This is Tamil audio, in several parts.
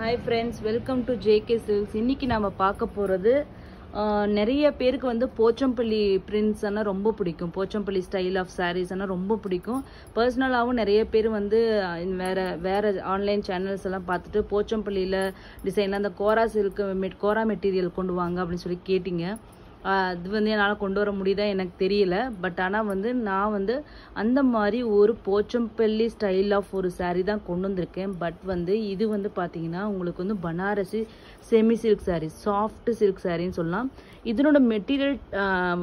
Hi friends, welcome to JK Silks. இன்னைக்கு நாம பார்க்க போறது நிறைய பேருக்கு வந்து போச்சம்பள்ளி பிரிண்ட்ஸ் ஆனா ரொம்ப பிடிக்கும். போச்சம்பள்ளி ஸ்டைல் ஆஃப் sarees ஆனா ரொம்ப பிடிக்கும். பர்சனலாவும் நிறைய பேர் வந்து வேற ஆன்லைன் சேனல்ஸ் எல்லாம் பார்த்துட்டு போச்சம்பள்ளியில டிசைன்ல அந்த கோரா மெட்டீரியல் கொண்டு வாங்க அப்படின்னு சொல்லி கேட்டிங்க. அது வந்து என்னால் கொண்டு வர முடியுதா எனக்கு தெரியல. பட் ஆனால் வந்து நான் வந்து அந்த மாதிரி ஒரு போச்சம்பள்ளி ஸ்டைல் ஆஃப் ஒரு சாரீ தான் கொண்டு வந்திருக்கேன். பட் வந்து இது வந்து பார்த்தீங்கன்னா உங்களுக்கு வந்து Banarasi semi silk sari, soft silk சாரின்னு சொல்லலாம். இதனோட மெட்டீரியல்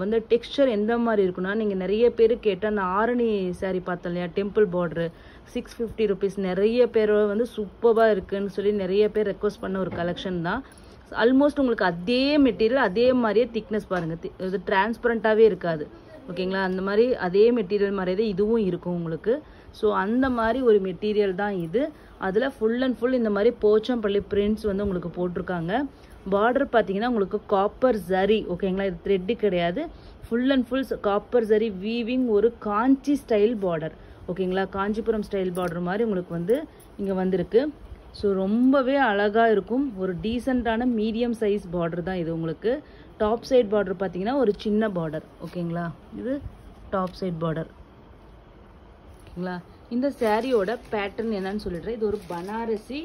வந்து டெக்ஸ்சர் எந்த மாதிரி இருக்குன்னா, நீங்கள் நிறைய பேர் கேட்டால் அந்த ஆரணி சாரீ பார்த்தோம் இல்லையா, டெம்பிள் பார்டரு 650 rupees, நிறைய பேர் வந்து சூப்பராக இருக்குன்னு சொல்லி நிறைய பேர் ரெக்வஸ்ட் பண்ண ஒரு கலெக்ஷன் தான். ஆல்மோஸ்ட் உங்களுக்கு அதே மெட்டீரியல் அதே மாதிரியே திக்னஸ் பாருங்கள், இது டிரான்ஸ்பரண்ட்டாகவே இருக்காது. ஓகேங்களா, அந்த மாதிரி அதே மெட்டீரியல் மாதிரியே தான் இதுவும் இருக்கும் உங்களுக்கு. ஸோ அந்த மாதிரி ஒரு மெட்டீரியல் தான் இது. அதில் ஃபுல் அண்ட் ஃபுல் இந்த மாதிரி போச்சம்பள்ளி பிரிண்ட்ஸ் வந்து உங்களுக்கு போட்டிருக்காங்க. பார்டர் பார்த்தீங்கன்னா உங்களுக்கு காப்பர் ஜரி. ஓகேங்களா, இது த்ரெட்டு கிடையாது, full and full copper zari weaving ஒரு காஞ்சி ஸ்டைல் பார்டர். ஓகேங்களா, காஞ்சிபுரம் ஸ்டைல் பார்டர் மாதிரி உங்களுக்கு வந்து இங்கே வந்திருக்கு. ஸோ ரொம்பவே அழகாக இருக்கும். ஒரு டீசெண்டான மீடியம் சைஸ் பார்டர் தான் இது உங்களுக்கு. டாப் சைட் பார்டர் பார்த்தீங்கன்னா ஒரு சின்ன பார்டர். ஓகேங்களா, இது டாப் சைட் பார்டர். ஓகேங்களா, இந்த சாரியோட பேட்டர்ன் என்னன்னு சொல்லிடுறேன். இது ஒரு பனாரசி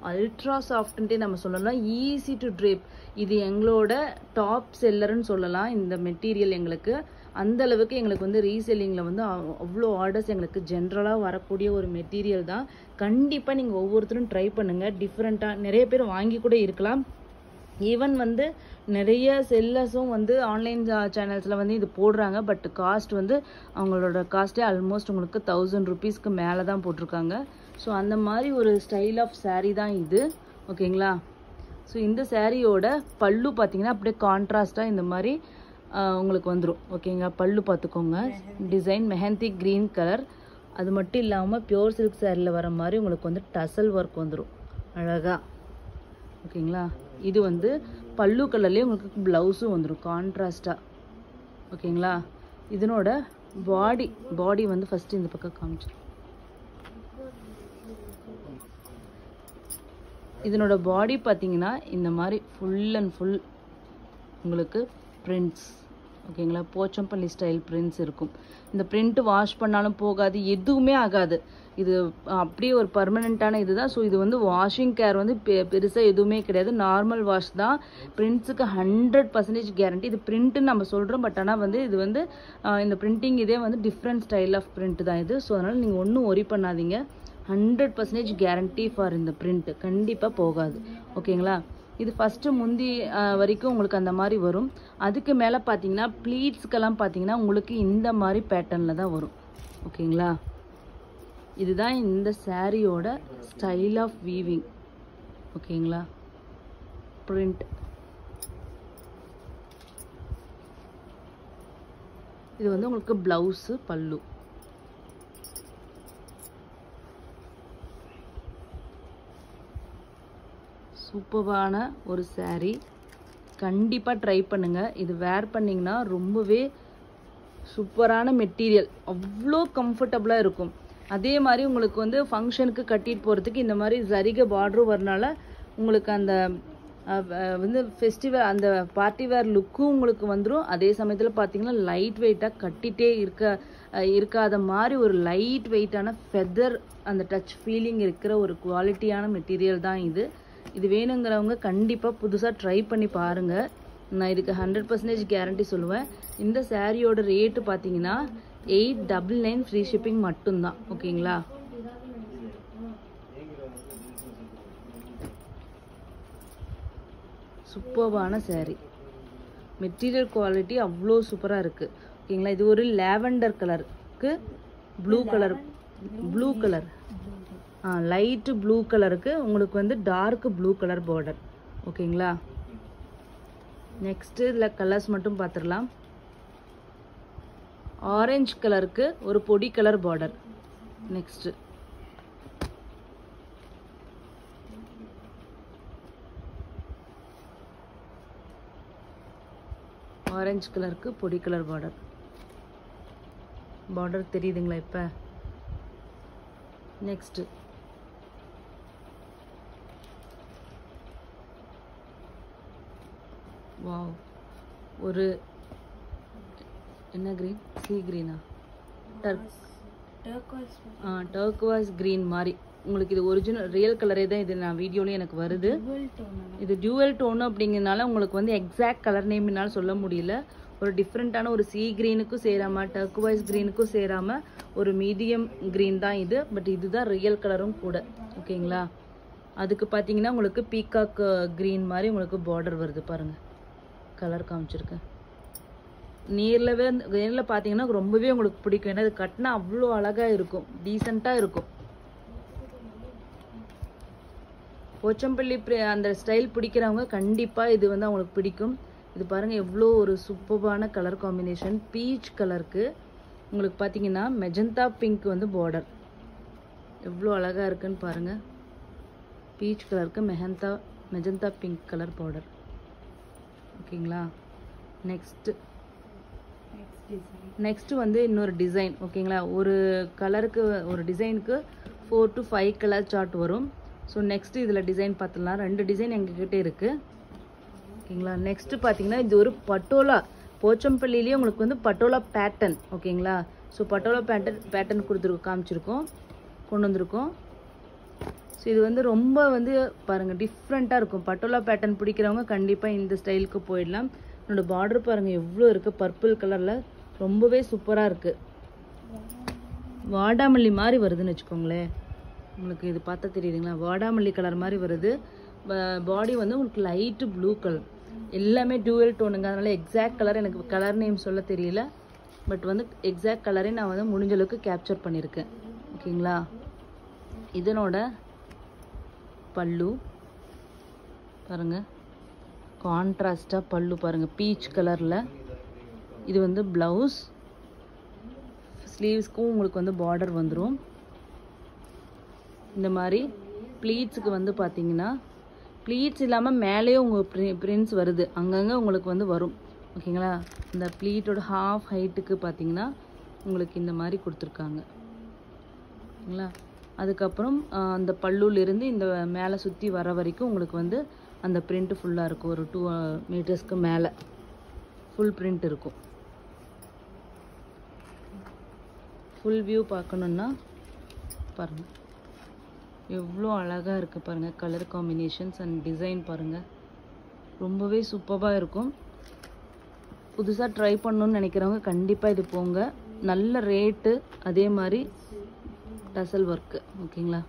அல்ட்ரா சாஃப்ட்ன்ட்டே நம்ம சொல்லலாம், ஈஸி டு ட்ரேப். இது எங்களோட டாப் செல்லர்னு சொல்லலாம். இந்த மெட்டீரியல் எங்களுக்கு அந்த அளவுக்கு எங்களுக்கு வந்து ரீசெல்லிங்கில் வந்து அவ்வளோ ஆர்டர்ஸ் எங்களுக்கு ஜென்ரலாக வரக்கூடிய ஒரு மெட்டீரியல் தான். கண்டிப்பாக நீங்கள் ஒவ்வொருத்தரும் ட்ரை பண்ணுங்கள். டிஃப்ரெண்ட்டாக நிறைய பேர் வாங்கி கூட இருக்கலாம். ஈவன் வந்து நிறைய செல்லர்ஸும் வந்து ஆன்லைன் சேனல்ஸில் வந்து இது போடுறாங்க. பட் காஸ்ட் வந்து அவங்களோட காஸ்ட்டே ஆல்மோஸ்ட் உங்களுக்கு 1000 rupeesக்கு மேலே தான் போட்டிருக்காங்க. ஸோ அந்த மாதிரி ஒரு ஸ்டைல் ஆஃப் சாரீ தான் இது. ஓகேங்களா, ஸோ இந்த சாரியோட பல்லு பார்த்தீங்கன்னா அப்படியே கான்ட்ராஸ்டாக இந்த மாதிரி உங்களுக்கு வந்துடும். ஓகேங்களா, பல்லு பார்த்துக்கோங்க, டிசைன் மெஹந்தி க்ரீன் கலர். அது மட்டும் இல்லாமல் பியோர் சில்க் சாரியில் வர மாதிரி உங்களுக்கு வந்து டசல் ஒர்க் வந்துடும் அழகாக. ஓகேங்களா, இது வந்து பல்லு கலர்லேயே உங்களுக்கு ப்ளவுஸும் வந்துடும் கான்ட்ராஸ்டாக. ஓகேங்களா, இதனோட பாடி வந்து ஃபஸ்ட்டு இந்த பக்கம் காமிச்சிடும். இதனோட பாடி பார்த்தீங்கன்னா இந்த மாதிரி ஃபுல் அண்ட் ஃபுல் உங்களுக்கு பிரிண்ட்ஸ். ஓகேங்களா, போச்சம்பள்ளி ஸ்டைல் பிரிண்ட்ஸ் இருக்கும். இந்த பிரிண்ட்டு வாஷ் பண்ணாலும் போகாது, எதுவுமே ஆகாது. இது அப்படியே ஒரு பர்மனெண்ட்டான இது தான். ஸோ இது வந்து வாஷிங் கேர் வந்து பெருசாக எதுவுமே கிடையாது, நார்மல் வாஷ் தான். பிரிண்ட்ஸுக்கு 100% கேரண்டி. இது பிரிண்ட்டுன்னு நம்ம சொல்கிறோம், பட் ஆனால் வந்து இது வந்து இந்த பிரிண்டிங் இதே வந்து டிஃப்ரெண்ட் ஸ்டைல் ஆஃப் பிரிண்ட் தான் இது. ஸோ அதனால் நீங்கள் ஒன்றும் ஒரி பண்ணாதீங்க. 100% கேரண்டி ஃபார் இந்த பிரிண்ட், கண்டிப்பாக போகாது. ஓகேங்களா, இது ஃபஸ்ட்டு முந்தி வரைக்கும் உங்களுக்கு அந்த மாதிரி வரும். அதுக்கு மேலே பார்த்தீங்கன்னா ப்ளீட்ஸ்க்கெல்லாம் பார்த்தீங்கன்னா உங்களுக்கு இந்த மாதிரி பேட்டர்னில் தான் வரும். ஓகேங்களா, இதுதான் இந்த சாரியோட ஸ்டைல் ஆஃப் வீவிங். ஓகேங்களா, பிரிண்ட். இது வந்து உங்களுக்கு ப்ளவுஸு, பல்லு. சூப்பரான ஒரு சாரீ, கண்டிப்பாக ட்ரை பண்ணுங்கள். இது வேர் பண்ணிங்கன்னா ரொம்பவே சூப்பரான மெட்டீரியல், அவ்வளோ கம்ஃபர்டபுளாக இருக்கும். அதே மாதிரி உங்களுக்கு வந்து ஃபங்க்ஷனுக்கு கட்டிட்டு போகிறதுக்கு இந்த மாதிரி ஜரிகை பார்டரும் வரனால உங்களுக்கு அந்த வந்து ஃபெஸ்டிவல் அந்த பார்ட்டி வேர் லுக்கும் உங்களுக்கு வந்துடும். அதே சமயத்தில் பார்த்தீங்கன்னா லைட் வெயிட்டாக கட்டிகிட்டே இருக்காத மாதிரி ஒரு லைட் வெயிட்டான ஃபெதர் அந்த டச் ஃபீலிங் இருக்கிற ஒரு குவாலிட்டியான மெட்டீரியல் தான் இது. இது வேணுங்கிறவங்க கண்டிப்பாக புதுசாக ட்ரை பண்ணி பாருங்கள். நான் இதுக்கு 100% கேரண்டி சொல்லுவேன். இந்த சாரியோட ரேட்டு பார்த்தீங்கன்னா 899 ஃப்ரீ ஷிப்பிங் மட்டும்தான். ஓகேங்களா, சூப்பர்வான சாரீ, மெட்டீரியல் குவாலிட்டி அவ்வளோ சூப்பராக இருக்குது. ஓகேங்களா, இது ஒரு லாவெண்டர் கலருக்கு ப்ளூ கலர் லைட்டு ப்ளூ கலருக்கு உங்களுக்கு வந்து டார்க் ப்ளூ கலர் பார்டர். ஓகேங்களா, நெக்ஸ்ட்டு இதில் கலர்ஸ் மட்டும் பார்த்துடலாம். ஆரஞ்சு கலருக்கு ஒரு பொடி கலர் பார்டர். நெக்ஸ்ட்டு ஆரஞ்சு கலருக்கு பொடி கலர் பார்டர் தெரியுதுங்களா இப்போ? நெக்ஸ்ட்டு வாவ், ஒரு என்ன க்ரீன், சீ க்ரீனா, டர்க்வாய்ஸ் க்ரீன் மாதிரி உங்களுக்கு. இது ஒரிஜினல் ரியல் கலரே தான் இது. நான் வீடியோலேயே எனக்கு வருது. இது டியூவல் டோன் அப்படிங்கிறதுனால உங்களுக்கு வந்து எக்ஸாக்ட் கலர் நேம்னால சொல்ல முடியல. ஒரு டிஃப்ரெண்ட்டான ஒரு சீ க்ரீனுக்கும் சேராமல் டர்க்வாய்ஸ் க்ரீனுக்கும் சேராமல் ஒரு மீடியம் க்ரீன் தான் இது. பட் இதுதான் ரியல் கலரும் கூட. ஓகேங்களா. அதுக்கு பார்த்தீங்கன்னா உங்களுக்கு பீகாக் க்ரீன் மாதிரி உங்களுக்கு பார்டர் வருது பாருங்கள். கலர் காமிச்சிருக்கேன். நேரில் பார்த்தீங்கன்னா ரொம்பவே உங்களுக்கு பிடிக்கும். ஏன்னா இது கட்டினா அவ்வளோ அழகாக இருக்கும், டீசெண்டாக இருக்கும். போச்சம்பள்ளி அந்த ஸ்டைல் பிடிக்கிறவங்க கண்டிப்பாக இது வந்து அவங்களுக்கு பிடிக்கும். இது பாருங்கள் எவ்வளோ ஒரு சூப்பரான கலர் காம்பினேஷன். பீச் கலருக்கு உங்களுக்கு பார்த்தீங்கன்னா மெஜந்தா பிங்க் வந்து பார்டர் எவ்வளோ அழகாக இருக்குன்னு பாருங்கள். பீச் கலருக்கு மெஜந்தா பிங்க் கலர் பார்டர். ஓகேங்களா. நெக்ஸ்ட் வந்து இன்னொரு டிசைன். ஓகேங்களா. ஒரு கலருக்கு ஒரு டிசைனுக்கு 4 to 5 கலர் சார்ட் வரும். ஸோ நெக்ஸ்ட் இதில் டிசைன் பார்த்துடலாம். 2 டிசைன் எங்ககிட்ட இருக்குது. ஓகேங்களா. நெக்ஸ்ட் பார்த்தீங்கன்னா இது ஒரு பட்டோலா, போச்சம்பள்ளியிலேயே உங்களுக்கு வந்து பட்டோலா பேட்டர்ன். ஓகேங்களா. ஸோ பட்டோலா பேட்டர்ன் காமிச்சிருக்கோம், கொண்டு வந்திருக்கோம். ஸோ இது வந்து ரொம்ப வந்து பாருங்கள் டிஃப்ரெண்ட்டாக இருக்கும். பட்டோலா பேட்டர்ன் பிடிக்கிறவங்க கண்டிப்பாக இந்த ஸ்டைலுக்கு போயிடலாம். என்னோடய பார்டர் பாருங்கள் எவ்வளோ இருக்குது, பர்பிள் கலரில் ரொம்பவே சூப்பராக இருக்குது. வாடாமல்லி மாதிரி வருதுன்னு வச்சுக்கோங்களேன். உங்களுக்கு இது பார்த்தா தெரியுதுங்களா, வாடாமல்லி கலர் மாதிரி வருது. பாடி வந்து உங்களுக்கு லைட்டு ப்ளூ கலர். எல்லாமே டியூவல் டோனுங்க. அதனால் எக்ஸாக்ட் கலர் எனக்கு கலர் நேம் சொல்ல தெரியல. பட் வந்து எக்ஸாக்ட் கலரே நான் வந்து முடிஞ்ச அளவுக்கு கேப்சர் பண்ணியிருக்கேன். ஓகேங்களா. இதனோட பல்லு பாருங்கள், கான்ட்ராஸ்டாக பல்லு பாருங்கள் பீச் கலரில். இது வந்து ப்ளவுஸ். ஸ்லீவ்ஸ்க்கும் உங்களுக்கு வந்து பார்டர் வந்துடும். இந்த மாதிரி ப்ளீட்ஸுக்கு வந்து பார்த்தீங்கன்னா ப்ளீட்ஸ் இல்லாமல் மேலேயும் உங்கள் பிரிண்ட்ஸ் வருது, அங்கங்கே உங்களுக்கு வந்து வரும். ஓகேங்களா. இந்த ப்ளீட்டோட ஹாஃப் ஹைட்டுக்கு பார்த்தீங்கன்னா உங்களுக்கு இந்த மாதிரி கொடுத்துருக்காங்க. ஓகேங்களா. அதுக்கப்புறம் அந்த பல்லுலேருந்து இந்த மேலே சுற்றி வர வரைக்கும் உங்களுக்கு வந்து அந்த பிரிண்ட் ஃபுல்லாக இருக்கும். ஒரு 2 மீட்டர்ஸ்க்கு மேலே ஃபுல் பிரிண்ட் இருக்கும். ஃபுல் வியூ பார்க்கணுன்னா பாருங்கள் எவ்வளோ அழகாக இருக்குது பாருங்கள். கலர் காம்பினேஷன்ஸ் அண்ட் டிசைன் பாருங்கள் ரொம்பவே சூப்பராக இருக்கும். புதுசாக ட்ரை பண்ணணுன்னு நினைக்கிறவங்க கண்டிப்பாக இது போங்க. நல்ல ரேட்டு. அதே மாதிரி டசல் ஒர்க்கு. ஓகேங்களா.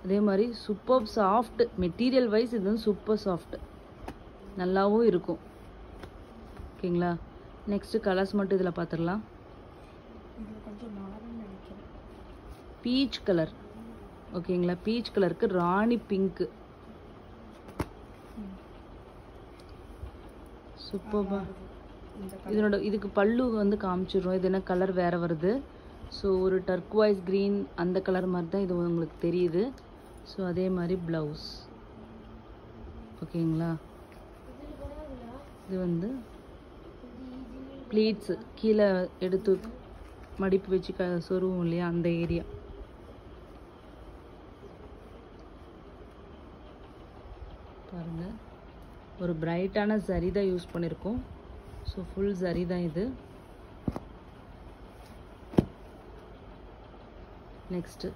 அதே மாதிரி சூப்பர் சாஃப்ட் மெட்டீரியல் வைஸ் இது வந்து சூப்பர் சாஃப்ட், நல்லாவும் இருக்கும். ஓகேங்களா. நெக்ஸ்ட்டு கலர்ஸ் மட்டும் இதில் பார்த்துடலாம். Peach colour. ஓகேங்களா. பீச் கலருக்கு ராணி பிங்க்கு சூப்பர்பா. இதுக்கு பல்லு வந்து காமிச்சிடுறோம். இது என்ன கலர் வேறு வருது. ஸோ ஒரு டர்க்வாய்ஸ் க்ரீன் அந்த கலர் மாதிரி தான் இது உங்களுக்கு தெரியுது. ஸோ அதே மாதிரி ப்ளவுஸ். ஓகேங்களா. இது வந்து ப்ளீட்ஸு கீழே எடுத்து மடிப்பு வச்சு சொருவும் இல்லையா, அந்த ஏரியா. பாருங்கள் ஒரு பிரைட்டான சரி தான் யூஸ் பண்ணியிருக்கோம். ஸோ ஃபுல் சரி தான் இது. நெக்ஸ்ட்டு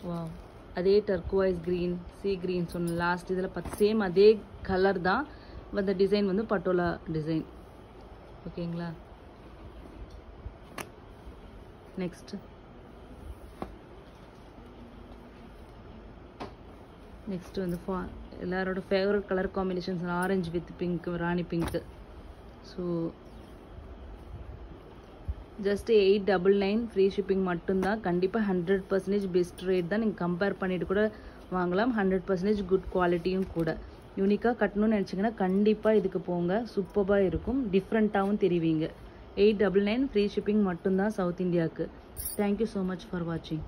வாவ், அதே டர்க்வாய்ஸ் க்ரீன், சீ க்ரீன் சொன்ன லாஸ்ட் இதில் சேம் அதே கலர் தான். அந்த டிசைன் வந்து பட்டோலா டிசைன். ஓகேங்களா. நெக்ஸ்ட் வந்து எல்லாரோட favourite colour combinations orange with pink, Rani pink. So just 899 free shipping மட்டும்தான். கண்டிப்பாக 100% பெஸ்ட் ரேட் தான். நீங்கள் கம்பேர் பண்ணிவிட்டு கூட வாங்கலாம். 100% குட் குவாலிட்டியும் கூட. யூனிக்காக கட்டணும்னு நினச்சிங்கன்னா கண்டிப்பாக இதுக்கு போங்க. சூப்பராக இருக்கும், டிஃப்ரெண்ட்டாகவும் தெரிவிங்க. 899 ஃப்ரீ ஷிப்பிங் மட்டும்தான் சவுத் இந்தியாவுக்கு. தேங்க்யூ ஸோ மச் ஃபார் வாட்சிங்.